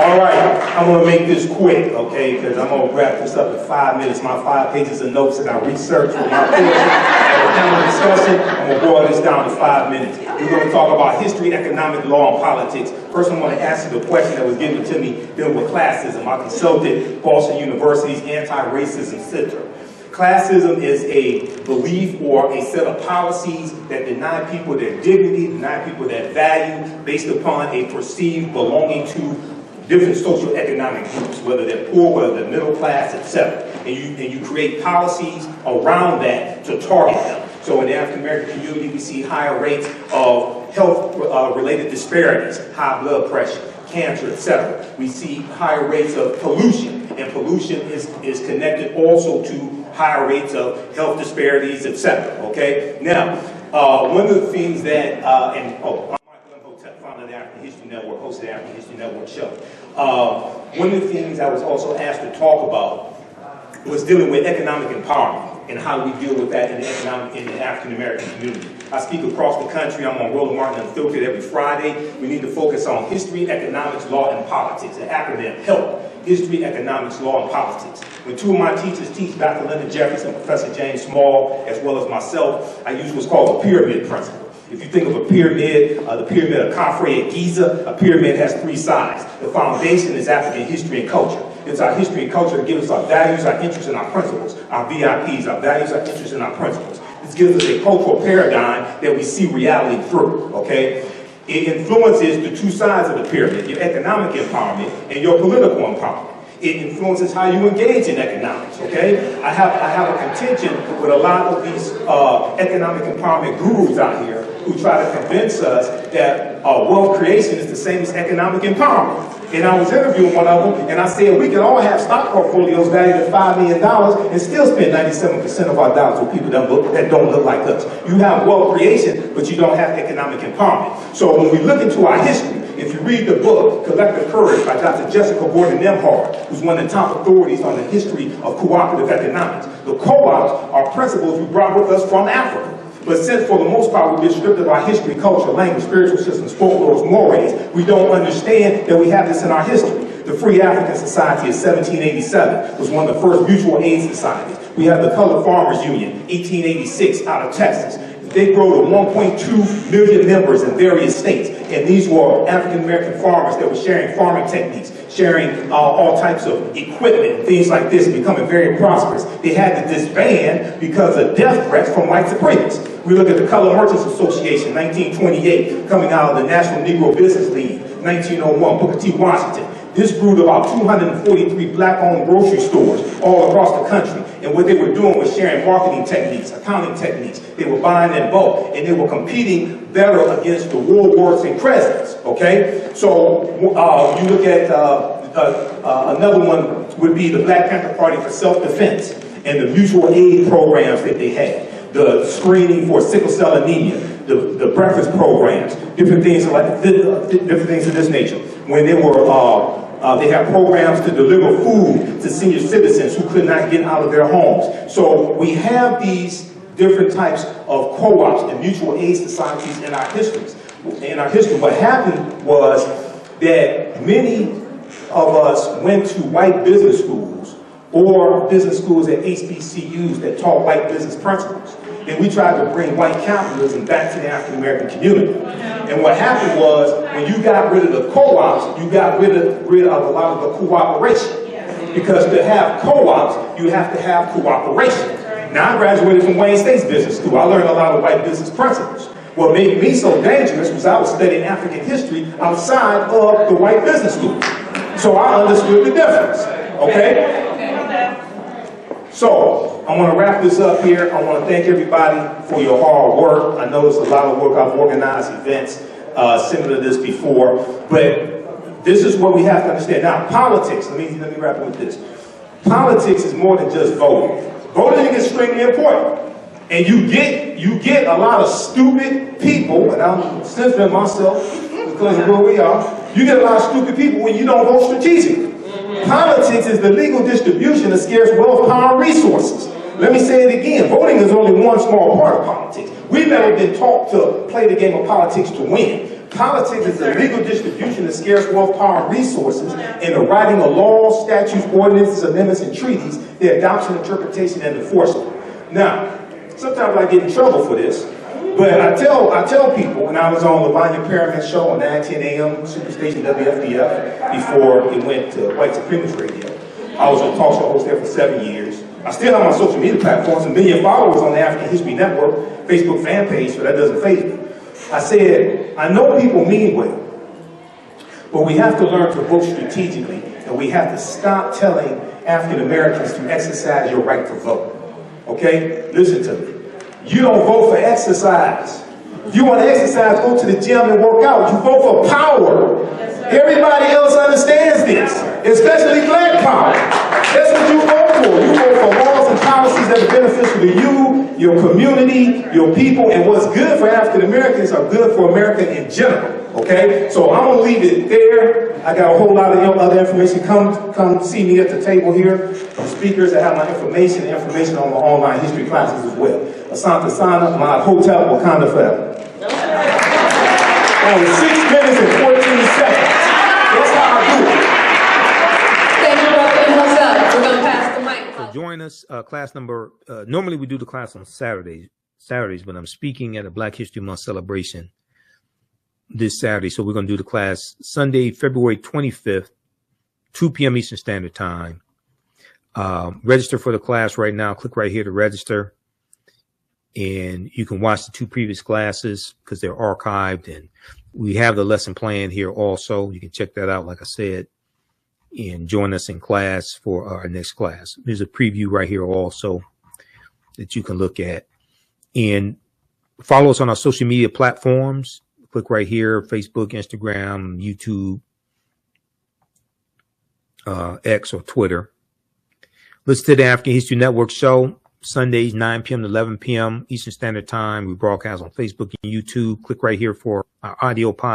All right, I'm going to make this quick, okay, because I'm going to wrap this up in 5 minutes. My 5 pages of notes that I researched for my portion of the panel discussion, I'm going to boil this down to 5 minutes. We're going to talk about history, economic, law, and politics. First, I want to answer the question that was given to me dealing with classism. I consulted Boston University's Anti-Racism Center. Classism is a belief or a set of policies that deny people their dignity, deny people their value based upon a perceived belonging to different socioeconomic groups, whether they're poor, whether they're middle class, etc. And you create policies around that to target them. So in the African American community, we see higher rates of health-related disparities, high blood pressure, cancer, etc. We see higher rates of pollution, and pollution is connected also to higher rates of health disparities, etc. Okay? Now, one of the things that, I'm Imhotep, founder of the African History Network, host of the African History Network show. One of the things I was also asked to talk about was dealing with economic empowerment and how we deal with that in the African American community. I speak across the country. I'm on Roland Martin Unfiltered every Friday. We need to focus on history, economics, law, and politics. The acronym HELP. History, economics, law, and politics. When two of my teachers teach, Dr. Lyndon Jefferson and Professor James Small, as well as myself, I use what's called the pyramid principle. If you think of a pyramid, the pyramid of Khafre at Giza, a pyramid has 3 sides. The foundation is African history and culture. It's our history and culture that gives us our values, our interests, and our principles. Our VIPs, our values, our interests, and our principles. This gives us a cultural paradigm that we see reality through, okay? It influences the 2 sides of the pyramid, your economic empowerment and your political empowerment. It influences how you engage in economics, okay? I have a contention with a lot of these economic empowerment gurus out here who try to convince us that wealth creation is the same as economic empowerment. And I was interviewing one of them, and I said, we can all have stock portfolios valued at $5 million and still spend 97% of our dollars with people that don't look like us. You have wealth creation, but you don't have economic empowerment. So when we look into our history, if you read the book, Collective Courage by Dr. Jessica Gordon Nemhard, who's one of the top authorities on the history of cooperative economics, the co-ops are principles we brought with us from Africa. But since, for the most part, we've been stripped of our history, culture, language, spiritual systems, folklore, mores, we don't understand that we have this in our history. The Free African Society of 1787 was one of the first mutual aid societies. We have the Colored Farmers Union, 1886, out of Texas. They grew to 1.2 million members in various states. And these were African-American farmers that were sharing farming techniques, sharing all types of equipment, things like this, becoming very prosperous. They had to disband because of death threats from white supremacists. We look at the Colored Merchants Association, 1928, coming out of the National Negro Business League, 1901, Booker T. Washington. This grew to about 243 black-owned grocery stores all across the country. And what they were doing was sharing marketing techniques, accounting techniques. They were buying in bulk, and they were competing better against the Woolworths and Crescents, okay? So you look at another one would be the Black Panther Party for Self-Defense and the mutual aid programs that they had. The screening for sickle cell anemia, the breakfast programs, different things like different things of this nature. When they were they had programs to deliver food to senior citizens who could not get out of their homes. So we have these different types of co-ops and mutual aid societies in our histories. In our history, what happened was that many of us went to white business schools or business schools at HBCUs that taught white business principles. And we tried to bring white capitalism back to the African American community. And what happened was, when you got rid of the co-ops, you got rid of a lot of the cooperation. Because to have co-ops, you have to have cooperation. Now, I graduated from Wayne State's business school. I learned a lot of white business principles. What made me so dangerous was I was studying African history outside of the white business school. So I understood the difference, okay? So, I want to wrap this up here. I want to thank everybody for your hard work. I know it's a lot of work. I've organized events similar to this before, but this is what we have to understand. Now, politics, let me wrap up with this. Politics is more than just voting. Voting is extremely important. And you get a lot of stupid people, and I'm censoring myself because of where we are. You get a lot of stupid people when you don't vote strategically. Politics is the legal distribution of scarce wealth, power, and resources. Let me say it again. Voting is only one small part of politics. We've never been taught to play the game of politics to win. Politics is the legal distribution of scarce wealth, power, and resources, and the writing of laws, statutes, ordinances, amendments, and treaties, their adoption, interpretation, and enforcement. Now, sometimes I get in trouble for this, but I tell people, when I was on the Lavanya Pyramid show on 910 AM, Superstation WFDF, before it went to white supremacist radio. I was a talk show host there for 7 years. I still have my social media platforms, and million followers on the African History Network Facebook fan page, so that doesn't faze me. I said, I know people mean well, but we have to learn to vote strategically, and we have to stop telling African Americans to exercise your right to vote. Okay? Listen to me. You don't vote for exercise. If you want to exercise, go to the gym and work out. You vote for power. Everybody else understands this, especially black power. That's what you vote for. You vote for laws and policies that are beneficial to you, your community, your people, and what's good for African Americans are good for America in general. Okay? So I'm going to leave it there. I got a whole lot of other information. Come see me at the table here. The speakers that have my information on my online history classes as well. Asante Sana, my hotel, Wakanda forever. That was 6 minutes and 14 seconds. That's how I do it. Thank you, Brother Imhotep. We're going to pass the mic. So join us, class number, normally we do the class on Saturdays, but I'm speaking at a Black History Month celebration this Saturday. So we're going to do the class Sunday, February 25th, 2 p.m. Eastern Standard Time. Register for the class right now. Click right here to register. And you can watch the 2 previous classes because they're archived, and we have the lesson plan here also. You can check that out, like I said, and join us in class for our next class. There's a preview right here also that you can look at. And follow us on our social media platforms. Click right here, Facebook, Instagram, YouTube, X or Twitter. Listen to the African History Network show. Sundays, 9 p.m. to 11 p.m. Eastern Standard Time. We broadcast on Facebook and YouTube. Click right here for our audio podcast.